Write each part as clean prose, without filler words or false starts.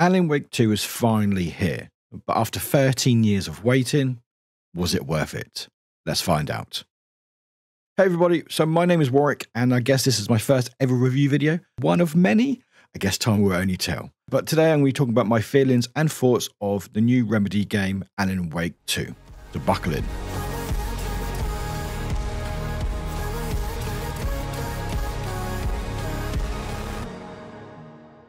Alan Wake 2 is finally here, but after 13 years of waiting, was it worth it? Let's find out. Hey everybody, so my name is Warwick, and I guess this is my first ever review video. One of many, I guess time will only tell. But today I'm going to be talking about my feelings and thoughts of the new Remedy game, Alan Wake 2. So buckle in.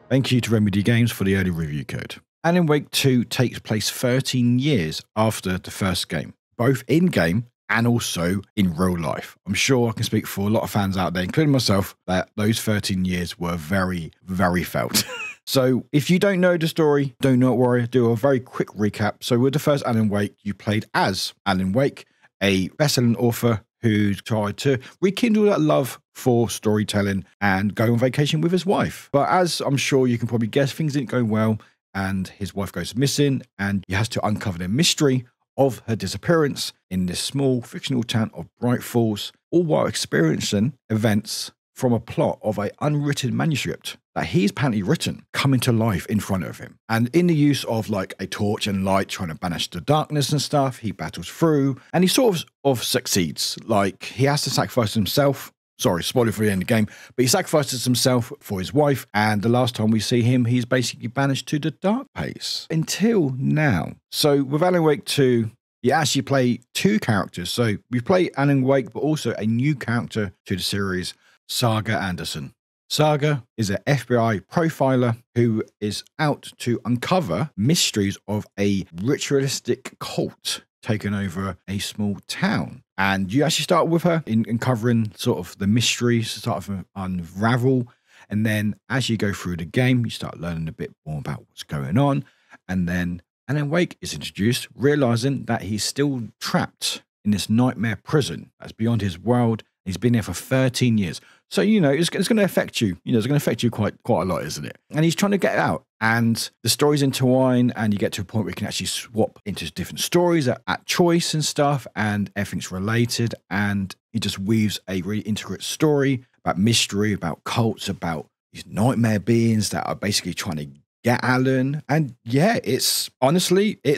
Thank you to Remedy Games for the early review code. Alan Wake 2 takes place 13 years after the first game, both in-game and also in real life. I'm sure I can speak for a lot of fans out there, including myself, that those 13 years were very, very felt. So if you don't know the story, do not worry, I'll do a very quick recap. So with the first Alan Wake, you played as Alan Wake, a best-selling author who tried to rekindle that love for storytelling and go on vacation with his wife. But as I'm sure you can probably guess, things didn't go well, and his wife goes missing, and he has to uncover the mystery of her disappearance in this small fictional town of Bright Falls, all while experiencing events from a plot of an unwritten manuscript that he's apparently written coming to life in front of him. And in the use of like a torch and light trying to banish the darkness and stuff, he battles through, and he sort of succeeds. Like, he has to sacrifice himself. Sorry, spoiler for the end of the game, but he sacrifices himself for his wife, and the last time we see him, he's basically banished to the dark place until now. So with Alan Wake 2, you actually play two characters. So we play Alan Wake, but also a new character to the series, Saga Anderson. Saga is an FBI profiler who is out to uncover mysteries of a ritualistic cult taking over a small town. And you actually start with her in covering sort of the mysteries, start to unravel. And then as you go through the game, you start learning a bit more about what's going on. And then Alan Wake is introduced, realizing that he's still trapped in this nightmare prison that's beyond his world. He's been there for 13 years. So, you know, it's going to affect you. You know, it's going to affect you quite a lot, isn't it? And he's trying to get out. And the stories intertwine, and you get to a point where you can actually swap into different stories at choice and stuff, and everything's related. And he just weaves a really intricate story about mystery, about cults, about these nightmare beings that are basically trying to get Alan. And yeah, it's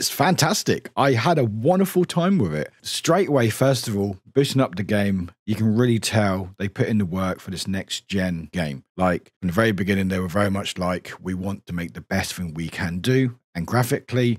fantastic. I had a wonderful time with it. Straight away, first of all, boosting up the game, you can really tell they put in the work for this next gen game. Like, from the very beginning, they were very much like, we want to make the best thing we can do. And graphically,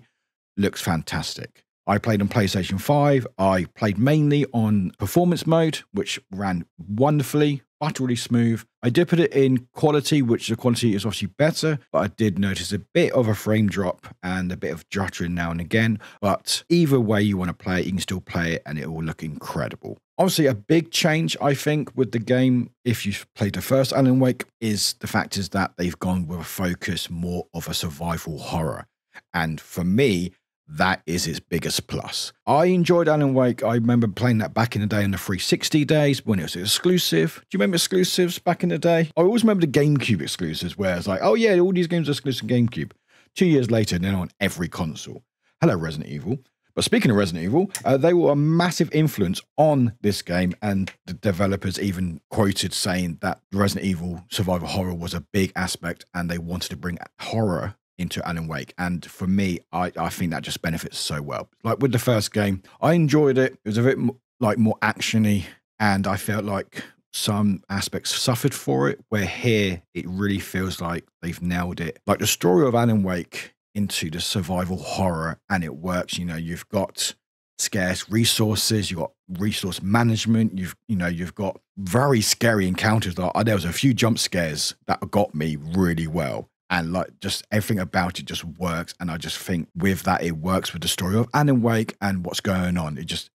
looks fantastic. I played on PlayStation 5. I played mainly on performance mode, which ran wonderfully, utterly smooth. I did put it in quality, which the quality is obviously better, but I did notice a bit of a frame drop and a bit of juttering now and again. But either way you want to play it, you can still play it and it will look incredible. Obviously, a big change, I think, with the game, if you've played the first Alan Wake, is the fact is that they've gone with a focus more of a survival horror. And for me, that is its biggest plus. I enjoyed Alan Wake. I remember playing that back in the day in the 360 days when it was exclusive. Do you remember exclusives back in the day? I always remember the GameCube exclusives where it's like, oh yeah, all these games are exclusive to GameCube. 2 years later, they're on every console. Hello, Resident Evil. But speaking of Resident Evil, they were a massive influence on this game, and the developers even quoted saying that Resident Evil survival horror was a big aspect and they wanted to bring horror into Alan Wake. And for me, I think that just benefits so well. Like with the first game, I enjoyed it. It was a bit like more actiony, and I felt like some aspects suffered for it, where here it really feels like they've nailed it. Like the story of Alan Wake into the survival horror, and it works. You know, you've got scarce resources, you've got resource management, you've got very scary encounters. There was a few jump scares that got me really well. And like just everything about it just works. And I just think with that, it works with the story of Alan Wake and what's going on. It's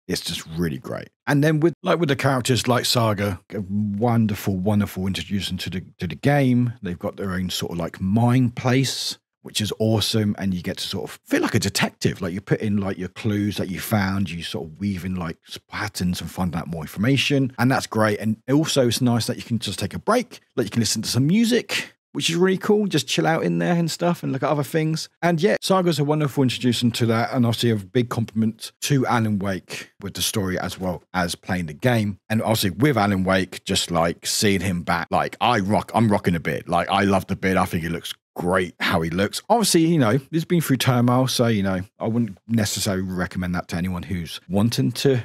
just really great. And then with the characters like Saga, a wonderful introduction to the game. They've got their own sort of like mind place, which is awesome. And you get to sort of feel like a detective. Like you put in like your clues that you found, you sort of weave in like patterns and find out more information. And that's great. And also it's nice that you can just take a break, like you can listen to some music, which is really cool. Just chill out in there and stuff and look at other things. And yeah, Saga's a wonderful introduction to that. And obviously a big compliment to Alan Wake with the story as well as playing the game. And obviously with Alan Wake, just like seeing him back, like I'm rocking a bit. Like I love the bit. I think it looks great how he looks. Obviously, you know, he's been through turmoil, so, you know, I wouldn't necessarily recommend that to anyone who's wanting to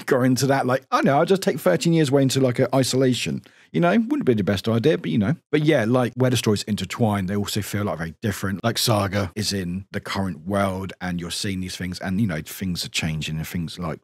go into that. Like, I know, I'll just take 13 years away into like an isolation. You know, wouldn't be the best idea, but you know. But yeah, like where the stories intertwine, they also feel like very different. Like Saga is in the current world and you're seeing these things and, you know, things are changing and things like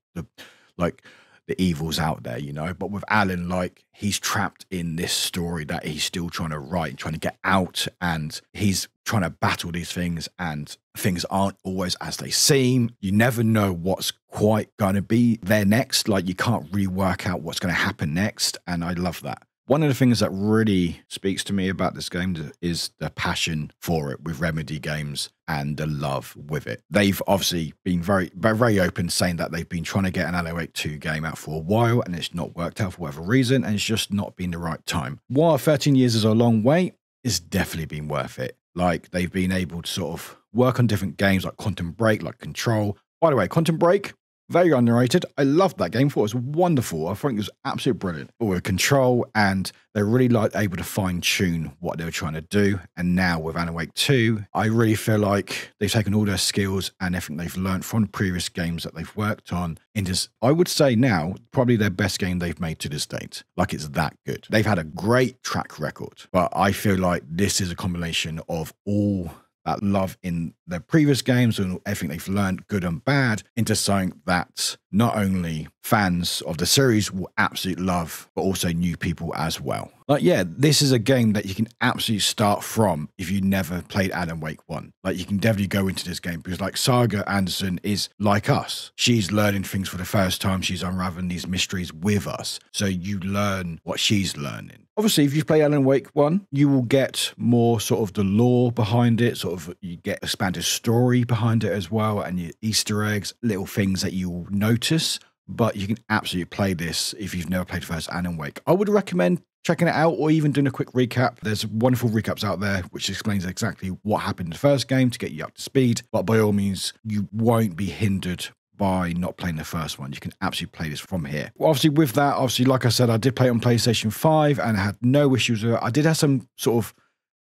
the evil's out there, you know. But with Alan, like he's trapped in this story that he's still trying to write, trying to get out, and he's trying to battle these things, and things aren't always as they seem. You never know what's quite going to be there next. Like you can't really work out what's going to happen next, and I love that. One of the things that really speaks to me about this game is the passion for it with Remedy games and the love with it. They've obviously been very, very open saying that they've been trying to get an alanwake 2 game out for a while and it's not worked out for whatever reason and it's just not been the right time. While 13 years is a long wait, it's definitely been worth it. Like they've been able to sort of work on different games like Quantum Break, like Control. By the way, Quantum Break, very underrated. I loved that game. Thought it was wonderful. I think it was absolutely brilliant. With Control, and they're really like able to fine tune what they were trying to do. And now with alanwake 2, I really feel like they've taken all their skills and everything they've learned from previous games that they've worked on into, I would say now, probably their best game they've made to this date. Like it's that good. They've had a great track record, but I feel like this is a combination of all that love in their previous games and everything they've learned, good and bad, into something that not only fans of the series will absolutely love, but also new people as well. Like, yeah, this is a game that you can absolutely start from if you never played alanwake 1. Like, you can definitely go into this game because, like, Saga Anderson is like us. She's learning things for the first time. She's unraveling these mysteries with us. So you learn what she's learning. Obviously, if you play alanwake 1, you will get more sort of the lore behind it, sort of you get expanded story behind it as well, and your Easter eggs, little things that you'll notice. But you can absolutely play this if you've never played first alanwake. I would recommend checking it out or even doing a quick recap. There's wonderful recaps out there which explains exactly what happened in the first game to get you up to speed. But by all means, you won't be hindered by not playing the first one. You can absolutely play this from here. Well, obviously with that, obviously, like I said, I did play it on PlayStation 5 and I had no issues with it. I did have some sort of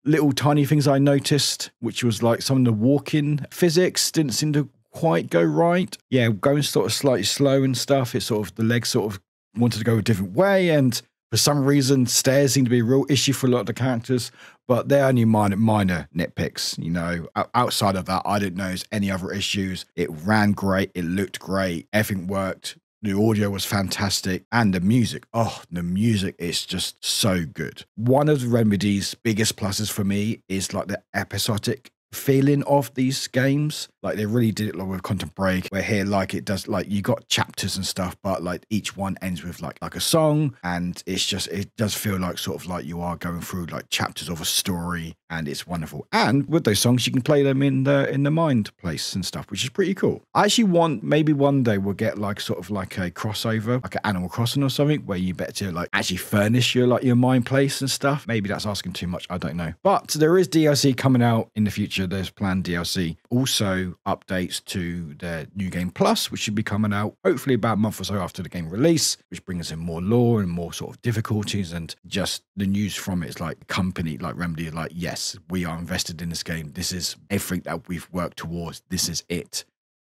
little tiny things I noticed, which was like some of the walking physics didn't seem to quite go right. Yeah, going sort of slightly slow and stuff. It's sort of the legs sort of wanted to go a different way, and for some reason stairs seem to be a real issue for a lot of the characters, but they're only minor nitpicks, you know. Outside of that, I didn't notice any other issues. It ran great, it looked great, everything worked. The audio was fantastic, and the music, oh, the music is just so good. One of the Remedy's biggest pluses for me is like the episodic feeling of these games. Like they really did it like with Quantum Break, where here like it does, like you got chapters and stuff, but like each one ends with like a song, and it's just, it does feel like sort of like you are going through like chapters of a story, and it's wonderful. And with those songs you can play them in the mind place and stuff, which is pretty cool. I actually want, maybe one day we'll get like sort of like a crossover, like an Animal Crossing or something, where you better like actually furnish your like your mind place and stuff. Maybe that's asking too much, I don't know. But there is DLC coming out in the future. There's planned DLC. Also updates to their New Game Plus, which should be coming out hopefully about a month or so after the game release, which brings in more lore and more sort of difficulties, and just the news from it is like company like Remedy, like, yes, we are invested in this game. This is everything that we've worked towards. This is it.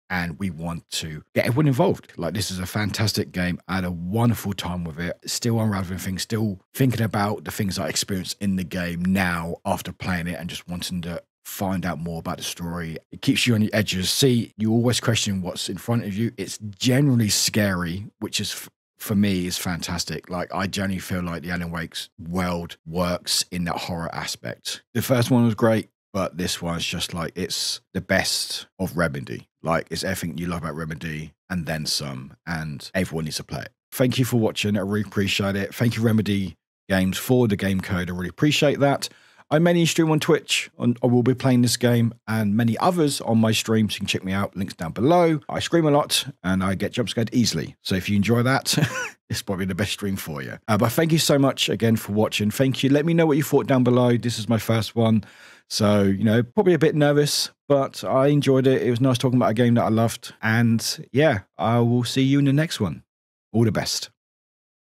And we want to get everyone involved. Like, this is a fantastic game. I had a wonderful time with it. Still unraveling things, still thinking about the things I experienced in the game now after playing it and just wanting to find out more about the story. It keeps you on the edge of your seat. You always question what's in front of you. It's generally scary, which is, for me, is fantastic. Like, I generally feel like the Alan Wake's world works in that horror aspect. The first one was great, but this one's just like, it's the best of Remedy. Like, it's everything you love about Remedy and then some, and everyone needs to play it. Thank you for watching. I really appreciate it. Thank you, Remedy Games, for the game code. I really appreciate that. I mainly stream on Twitch. I will be playing this game and many others on my stream, so you can check me out. Links down below. I scream a lot and I get jump scared easily. So if you enjoy that, it's probably the best stream for you. But thank you so much again for watching. Thank you. Let me know what you thought down below. This is my first one. So, you know, probably a bit nervous, but I enjoyed it. It was nice talking about a game that I loved. And yeah, I will see you in the next one. All the best.